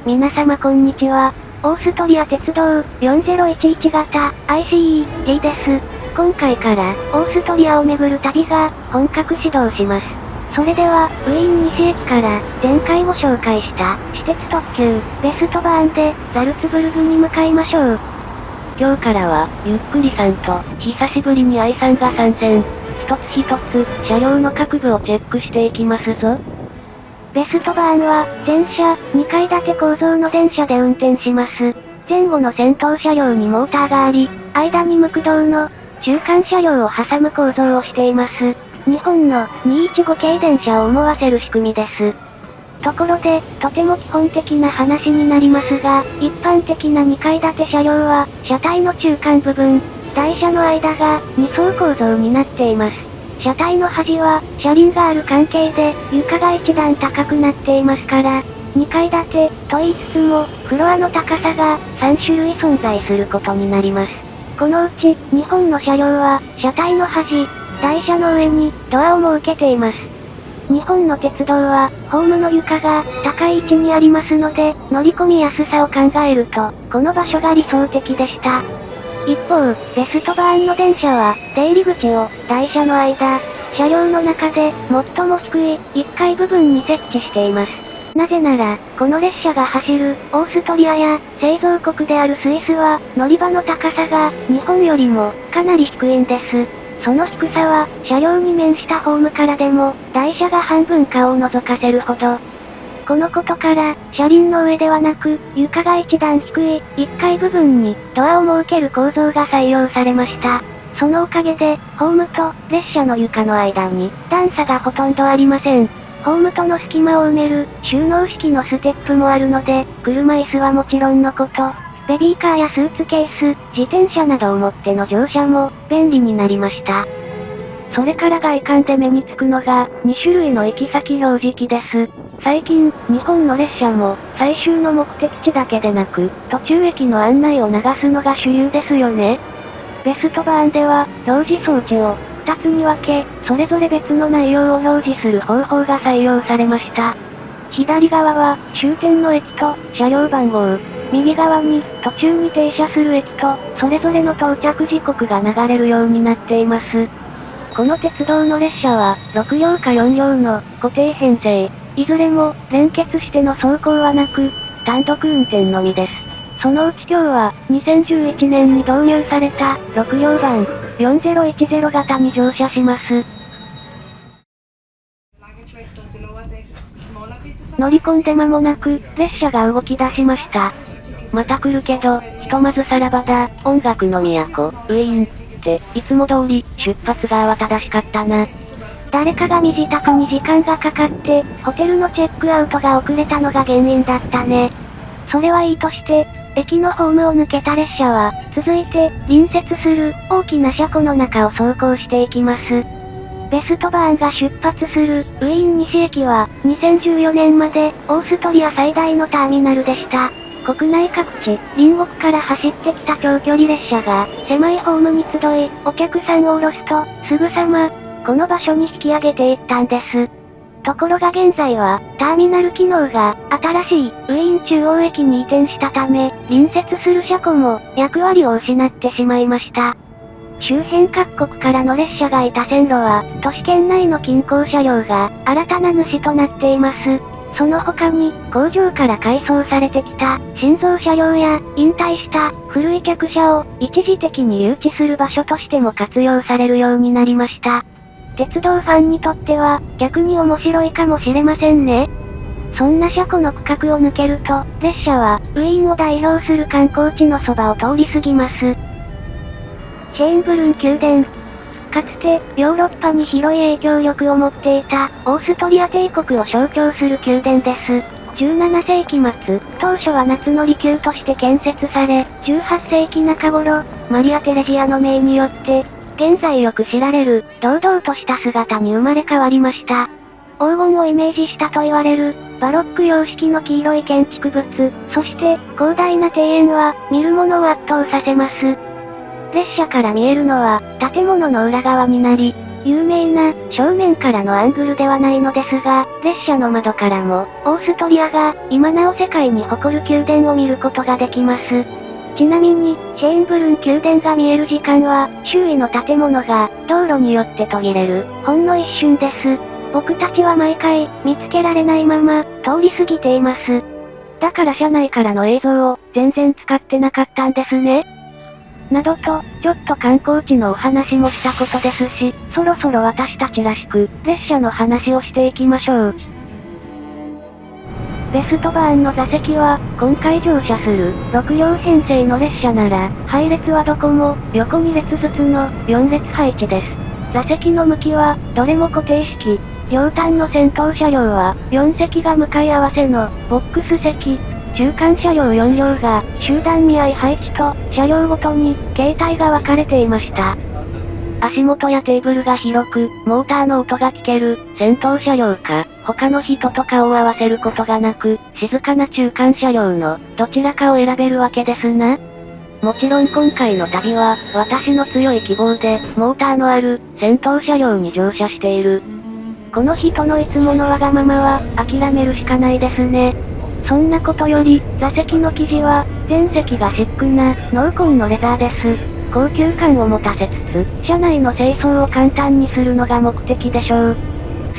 皆様こんにちは。オーストリア鉄道4011型 ICE-D です。今回からオーストリアを巡る旅が本格始動します。それでは、ウィーン西駅から前回ご紹介した私鉄特急ベストバーンでザルツブルグに向かいましょう。今日からは、ゆっくりさんと久しぶりに愛さんが参戦。一つ一つ車両の各部をチェックしていきますぞ。ベストバーンは、全車、2階建て構造の電車で運転します。前後の先頭車両にモーターがあり、間に無駆動の中間車両を挟む構造をしています。日本の215系電車を思わせる仕組みです。ところで、とても基本的な話になりますが、一般的な2階建て車両は、車体の中間部分、台車の間が2層構造になっています。車体の端は、車輪がある関係で、床が一段高くなっていますから、2階建てと言いつつも、フロアの高さが3種類存在することになります。このうち、日本の車両は、車体の端、台車の上にドアを設けています。日本の鉄道は、ホームの床が高い位置にありますので、乗り込みやすさを考えると、この場所が理想的でした。一方、ベストバーンの電車は、出入り口を台車の間、車両の中で最も低い1階部分に設置しています。なぜなら、この列車が走るオーストリアや製造国であるスイスは乗り場の高さが日本よりもかなり低いんです。その低さは車両に面したホームからでも台車が半分顔を覗かせるほど。このことから、車輪の上ではなく、床が一段低い、1階部分に、ドアを設ける構造が採用されました。そのおかげで、ホームと列車の床の間に、段差がほとんどありません。ホームとの隙間を埋める、収納式のステップもあるので、車椅子はもちろんのこと、ベビーカーやスーツケース、自転車などを持っての乗車も、便利になりました。それから外観で目につくのが、2種類の行き先表示器です。最近、日本の列車も、最終の目的地だけでなく、途中駅の案内を流すのが主流ですよね。ベストバーンでは、表示装置を、2つに分け、それぞれ別の内容を表示する方法が採用されました。左側は、終点の駅と、車両番号。右側に、途中に停車する駅と、それぞれの到着時刻が流れるようになっています。この鉄道の列車は、6両か4両の、固定編成。いずれも、連結しての走行はなく、単独運転のみです。そのうち今日は、2011年に導入された、6両版、4010型に乗車します。乗り込んで間もなく、列車が動き出しました。また来るけど、ひとまずさらばだ、音楽の都、ウィーン。って、いつも通り、出発側は正しかったな。誰かが身支度に時間がかかって、ホテルのチェックアウトが遅れたのが原因だったね。それはいいとして、駅のホームを抜けた列車は、続いて、隣接する大きな車庫の中を走行していきます。ベストバーンが出発するウィーン西駅は、2014年までオーストリア最大のターミナルでした。国内各地、隣国から走ってきた長距離列車が、狭いホームに集い、お客さんを降ろすと、すぐさま、この場所に引き上げていったんです。ところが現在は、ターミナル機能が、新しい、ウィーン中央駅に移転したため、隣接する車庫も、役割を失ってしまいました。周辺各国からの列車がいた線路は、都市圏内の近郊車両が、新たな主となっています。その他に、工場から改装されてきた、新造車両や、引退した古い客車を一時的に誘致する場所としても活用されるようになりました。鉄道ファンにとっては、逆に面白いかもしれませんね。そんな車庫の区画を抜けると、列車は、ウィーンを代表する観光地のそばを通り過ぎます。シェーンブルン宮殿。かつて、ヨーロッパに広い影響力を持っていた、オーストリア帝国を象徴する宮殿です。17世紀末、当初は夏の離宮として建設され、18世紀中頃、マリア・テレジアの命によって、現在よく知られる、堂々とした姿に生まれ変わりました。黄金をイメージしたと言われる、バロック様式の黄色い建築物、そして、広大な庭園は、見る者を圧倒させます。列車から見えるのは、建物の裏側になり、有名な、正面からのアングルではないのですが、列車の窓からも、オーストリアが、今なお世界に誇る宮殿を見ることができます。ちなみに、シェーンブルン宮殿が見える時間は、周囲の建物が、道路によって途切れる、ほんの一瞬です。僕たちは毎回、見つけられないまま、通り過ぎています。だから車内からの映像を、全然使ってなかったんですね。などと、ちょっと観光地のお話もしたことですし、そろそろ私たちらしく、列車の話をしていきましょう。ベストバーンの座席は、今回乗車する、6両編成の列車なら、配列はどこも、横2列ずつの、4列配置です。座席の向きは、どれも固定式。両端の先頭車両は、4席が向かい合わせの、ボックス席。中間車両4両が、集団見合い配置と、車両ごとに、形態が分かれていました。足元やテーブルが広く、モーターの音が聞ける、先頭車両か、他の人と顔を合わせることがなく、静かな中間車両の、どちらかを選べるわけですな。もちろん今回の旅は、私の強い希望で、モーターのある、先頭車両に乗車している。この人のいつものわがままは、諦めるしかないですね。そんなことより、座席の生地は、全席がシックな、濃紺のレザーです。高級感を持たせつつ、車内の清掃を簡単にするのが目的でしょう。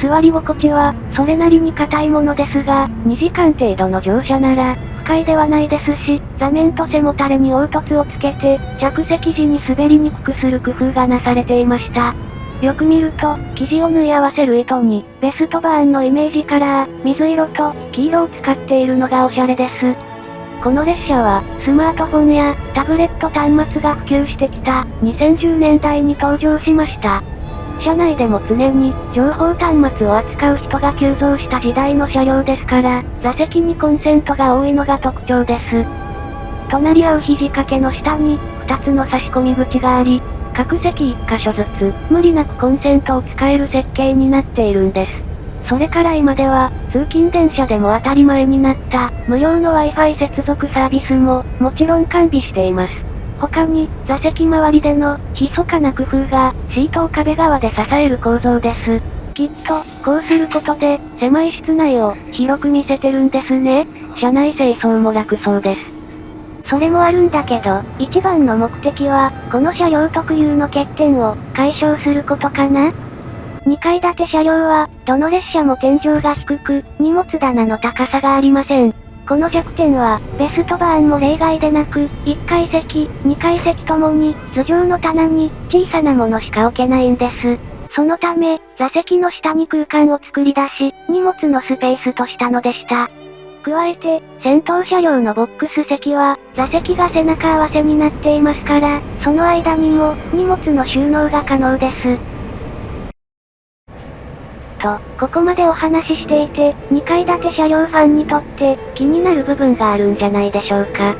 座り心地は、それなりに硬いものですが、2時間程度の乗車なら、不快ではないですし、座面と背もたれに凹凸をつけて、着席時に滑りにくくする工夫がなされていました。よく見ると、生地を縫い合わせる糸に、ベストバーンのイメージカラー、水色と黄色を使っているのがおしゃれです。この列車は、スマートフォンやタブレット端末が普及してきた2010年代に登場しました。車内でも常に情報端末を扱う人が急増した時代の車両ですから、座席にコンセントが多いのが特徴です。隣り合う肘掛けの下に2つの差し込み口があり、各席1箇所ずつ無理なくコンセントを使える設計になっているんです。それから今では、通勤電車でも当たり前になった、無料の Wi-Fi 接続サービスも、もちろん完備しています。他に、座席周りでの、密かな工夫が、シートを壁側で支える構造です。きっと、こうすることで、狭い室内を、広く見せてるんですね。車内清掃も楽そうです。それもあるんだけど、一番の目的は、この車両特有の欠点を、解消することかな。2階建て車両は、どの列車も天井が低く、荷物棚の高さがありません。この弱点は、ベストバーンも例外でなく、1階席、2階席ともに、頭上の棚に、小さなものしか置けないんです。そのため、座席の下に空間を作り出し、荷物のスペースとしたのでした。加えて、先頭車両のボックス席は、座席が背中合わせになっていますから、その間にも、荷物の収納が可能です。と、ここまでお話ししていて、2階建て車両ファンにとって、気になる部分があるんじゃないでしょうか。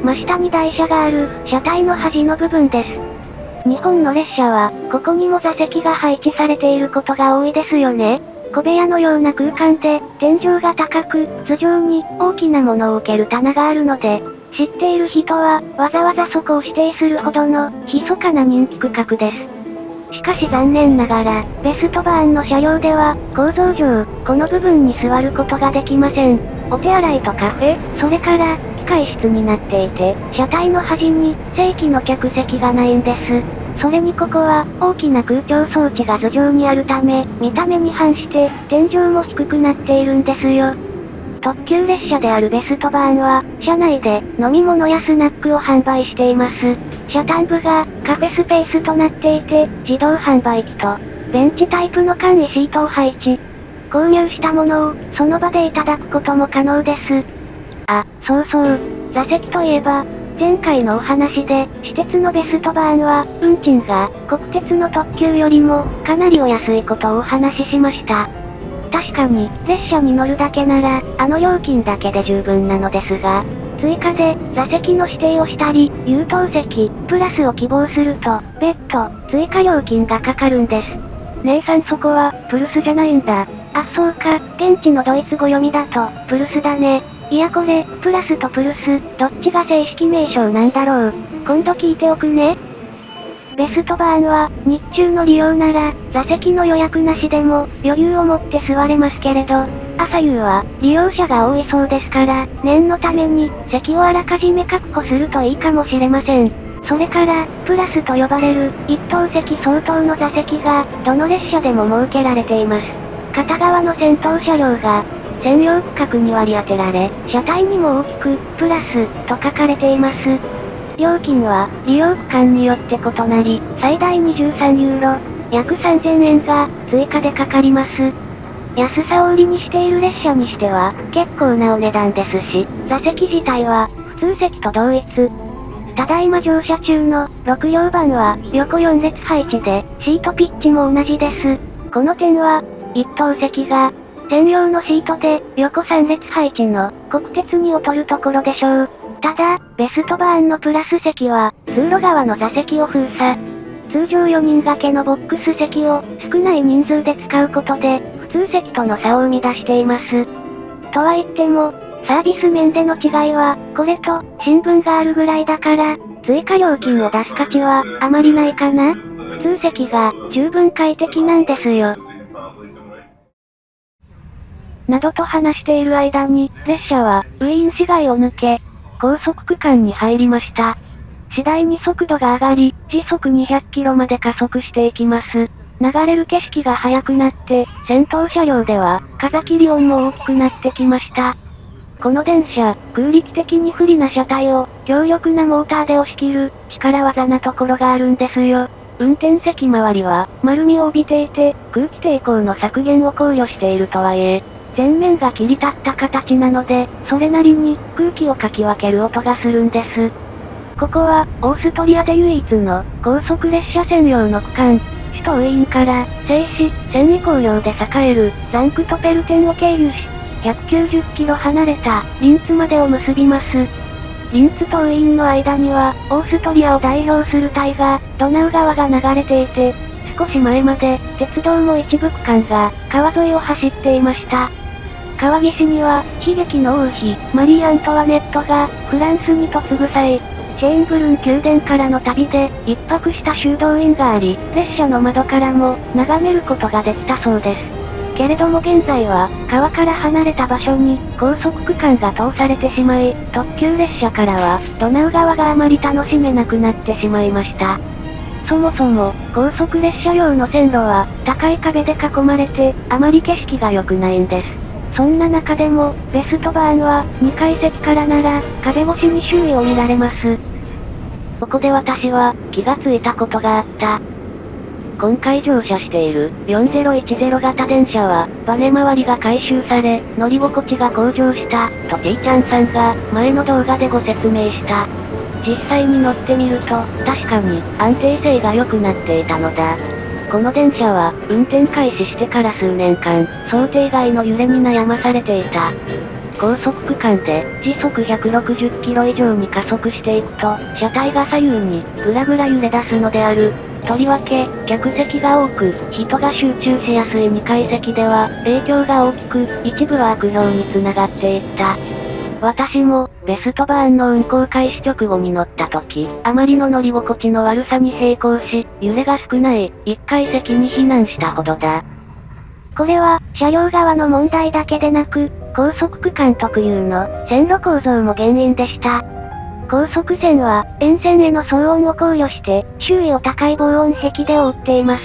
真下に台車がある、車体の端の部分です。日本の列車は、ここにも座席が配置されていることが多いですよね。小部屋のような空間で、天井が高く、頭上に大きなものを置ける棚があるので、知っている人は、わざわざそこを指定するほどの、密かな人気区画です。しかし残念ながら、ベストバーンの車両では、構造上、この部分に座ることができません。お手洗いとカフェ、それから、機械室になっていて、車体の端に、正規の客席がないんです。それにここは、大きな空調装置が頭上にあるため、見た目に反して、天井も低くなっているんですよ。特急列車であるベストバーンは、車内で飲み物やスナックを販売しています。車端部がカフェスペースとなっていて、自動販売機と、ベンチタイプの簡易シートを配置。購入したものを、その場でいただくことも可能です。あ、そうそう。座席といえば、前回のお話で、私鉄のベストバーンは、運賃が、国鉄の特急よりも、かなりお安いことをお話ししました。確かに、列車に乗るだけなら、あの料金だけで十分なのですが、追加で、座席の指定をしたり、優等席、プラスを希望すると、別途、追加料金がかかるんです。姉さんそこは、プルスじゃないんだ。あ、そうか、現地のドイツ語読みだと、プルスだね。いやこれ、プラスとプルス、どっちが正式名称なんだろう。今度聞いておくね。ベストバーンは、日中の利用なら、座席の予約なしでも、余裕を持って座れますけれど、朝夕は、利用者が多いそうですから、念のために、席をあらかじめ確保するといいかもしれません。それから、プラスと呼ばれる、一等席相当の座席が、どの列車でも設けられています。片側の先頭車両が、専用区画に割り当てられ、車体にも大きく、プラス、と書かれています。料金は、利用区間によって異なり、最大23ユーロ、約3000円が、追加でかかります。安さを売りにしている列車にしては、結構なお値段ですし、座席自体は、普通席と同一。ただいま乗車中の、6両番は、横4列配置で、シートピッチも同じです。この点は、一等席が、専用のシートで、横3列配置の、国鉄に劣るところでしょう。ただ、ベストバーンのプラス席は、通路側の座席を封鎖。通常4人掛けのボックス席を、少ない人数で使うことで、普通席との差を生み出しています。とは言っても、サービス面での違いは、これと、新聞があるぐらいだから、追加料金を出す価値は、あまりないかな。普通席が、十分快適なんですよ。などと話している間に、列車は、ウィーン市街を抜け、高速区間に入りました。次第に速度が上がり、時速200キロまで加速していきます。流れる景色が速くなって、先頭車両では、風切り音も大きくなってきました。この電車、空力的に不利な車体を、強力なモーターで押し切る、力技なところがあるんですよ。運転席周りは、丸みを帯びていて、空気抵抗の削減を考慮しているとはいえ、前面が切り立った形なので、それなりに、空気をかき分ける音がするんです。ここは、オーストリアで唯一の、高速列車専用の区間。首都ウィーンから、製紙、繊維工業で栄える、ザンクトペルテンを経由し、190キロ離れた、リンツまでを結びます。リンツとウィーンの間には、オーストリアを代表する大河、ドナウ川が流れていて、少し前まで、鉄道も一部区間が、川沿いを走っていました。川岸には、悲劇の王妃、マリー・アントワネットが、フランスに嫁ぐ際、シェーンブルン宮殿からの旅で、一泊した修道院があり、列車の窓からも、眺めることができたそうです。けれども現在は、川から離れた場所に、高速区間が通されてしまい、特急列車からは、ドナウ川があまり楽しめなくなってしまいました。そもそも、高速列車用の線路は、高い壁で囲まれて、あまり景色が良くないんです。そんな中でも、ベストバーンは、2階席からなら、壁越しに周囲を見られます。ここで私は、気がついたことがあった。今回乗車している、4010型電車は、バネ周りが改修され、乗り心地が向上した、とちーちゃんさんが、前の動画でご説明した。実際に乗ってみると、確かに、安定性が良くなっていたのだ。この電車は、運転開始してから数年間、想定外の揺れに悩まされていた。高速区間で、時速160キロ以上に加速していくと、車体が左右に、ぐらぐら揺れ出すのである。とりわけ、客席が多く、人が集中しやすい2階席では、影響が大きく、一部は悪評につながっていった。私も、ベストバーンの運行開始直後に乗った時、あまりの乗り心地の悪さに並行し、揺れが少ない、1階席に避難したほどだ。これは、車両側の問題だけでなく、高速区間特有の、線路構造も原因でした。高速線は、沿線への騒音を考慮して、周囲を高い防音壁で覆っています。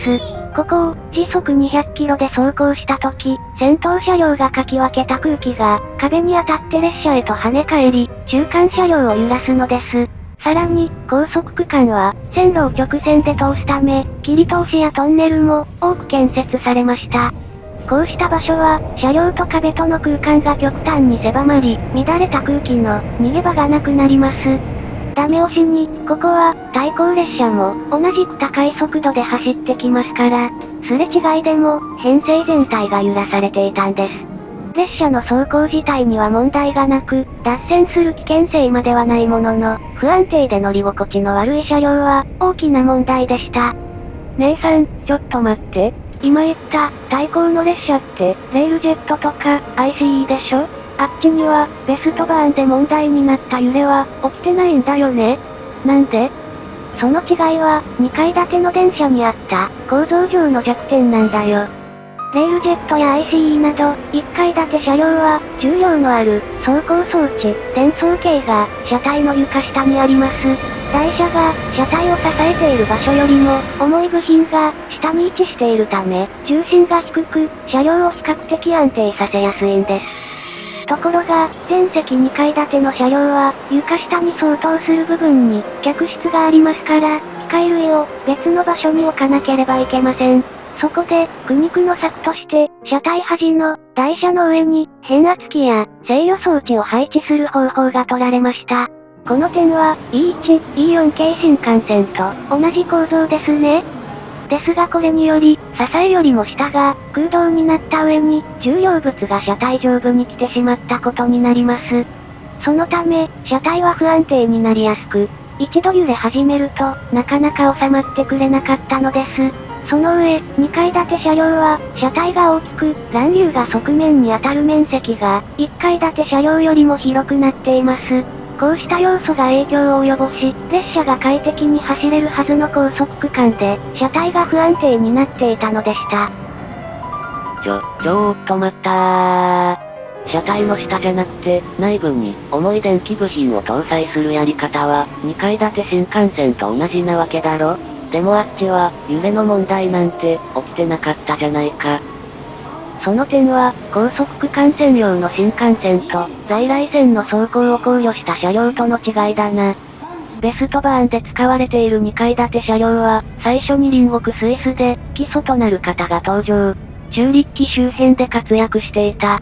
ここを、時速200キロで走行した時、先頭車両がかき分けた空気が、壁に当たって列車へと跳ね返り、中間車両を揺らすのです。さらに、高速区間は、線路を直線で通すため、切り通しやトンネルも、多く建設されました。こうした場所は、車両と壁との空間が極端に狭まり、乱れた空気の逃げ場がなくなります。ダメ押しに、ここは、対向列車も、同じく高い速度で走ってきますから、すれ違いでも、編成全体が揺らされていたんです。列車の走行自体には問題がなく、脱線する危険性まではないものの、不安定で乗り心地の悪い車両は、大きな問題でした。姉さん、ちょっと待って。今言った、対向の列車って、レールジェットとか、ICE でしょ？あっちには、ベストバーンで問題になった揺れは、起きてないんだよね？なんで？その違いは、2階建ての電車にあった、構造上の弱点なんだよ。レールジェットや ICE など、1階建て車両は、重量のある、走行装置、伝送系が、車体の床下にあります。台車が、車体を支えている場所よりも、重い部品が、下に位置しているため、重心が低く、車両を比較的安定させやすいんです。ところが、全席2階建ての車両は、床下に相当する部分に、客室がありますから、機械類を、別の場所に置かなければいけません。そこで、苦肉の策として、車体端の、台車の上に、変圧器や、制御装置を配置する方法が取られました。この点は、E1、E4 系新幹線と、同じ構造ですね。ですがこれにより、支えよりも下が、空洞になった上に、重量物が車体上部に来てしまったことになります。そのため、車体は不安定になりやすく、一度揺れ始めると、なかなか収まってくれなかったのです。その上、2階建て車両は、車体が大きく、乱流が側面に当たる面積が、1階建て車両よりも広くなっています。こうした要素が影響を及ぼし、列車が快適に走れるはずの高速区間で、車体が不安定になっていたのでした。ちょっと待ったー。車体の下じゃなくて、内部に、重い電気部品を搭載するやり方は、2階建て新幹線と同じなわけだろ。でもあっちは、揺れの問題なんて、起きてなかったじゃないか。その点は、高速区間専用の新幹線と、在来線の走行を考慮した車両との違いだな。ベストバーンで使われている2階建て車両は、最初に隣国スイスで、基礎となる方が登場。中立機周辺で活躍していた。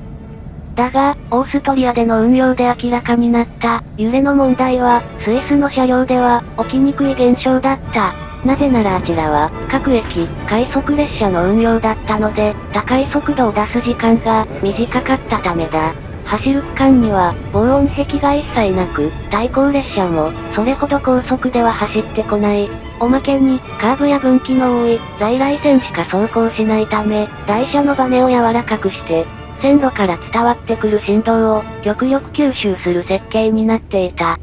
だが、オーストリアでの運用で明らかになった、揺れの問題は、スイスの車両では、起きにくい現象だった。なぜならあちらは、各駅、快速列車の運用だったので、高い速度を出す時間が、短かったためだ。走る区間には、防音壁が一切なく、対向列車も、それほど高速では走ってこない。おまけに、カーブや分岐の多い、在来線しか走行しないため、台車のバネを柔らかくして、線路から伝わってくる振動を、極力吸収する設計になっていた。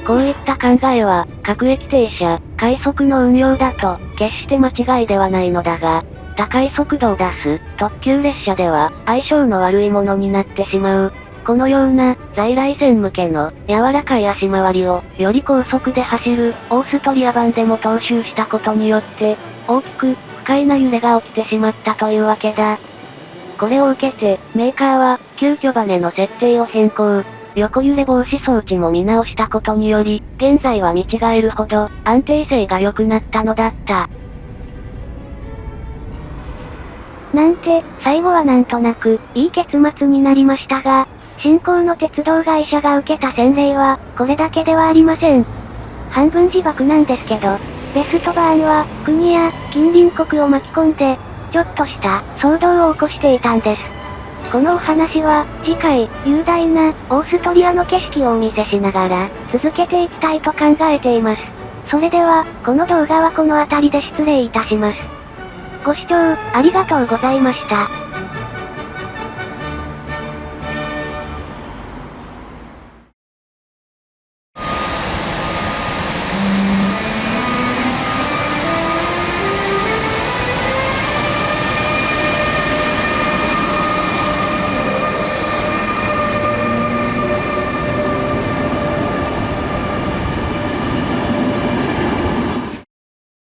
こういった考えは、各駅停車、快速の運用だと、決して間違いではないのだが、高い速度を出す、特急列車では、相性の悪いものになってしまう。このような、在来線向けの、柔らかい足回りを、より高速で走る、オーストリア版でも踏襲したことによって、大きく、不快な揺れが起きてしまったというわけだ。これを受けて、メーカーは、急遽バネの設定を変更。横揺れ防止装置も見直したことにより、現在は見違えるほど、安定性が良くなったのだった。なんて、最後はなんとなく、いい結末になりましたが、新興の鉄道会社が受けた洗礼は、これだけではありません。半分自爆なんですけど、ベストバーンは、国や、近隣国を巻き込んで、ちょっとした、騒動を起こしていたんです。このお話は、次回、雄大な、オーストリアの景色をお見せしながら、続けていきたいと考えています。それでは、この動画はこの辺りで失礼いたします。ご視聴、ありがとうございました。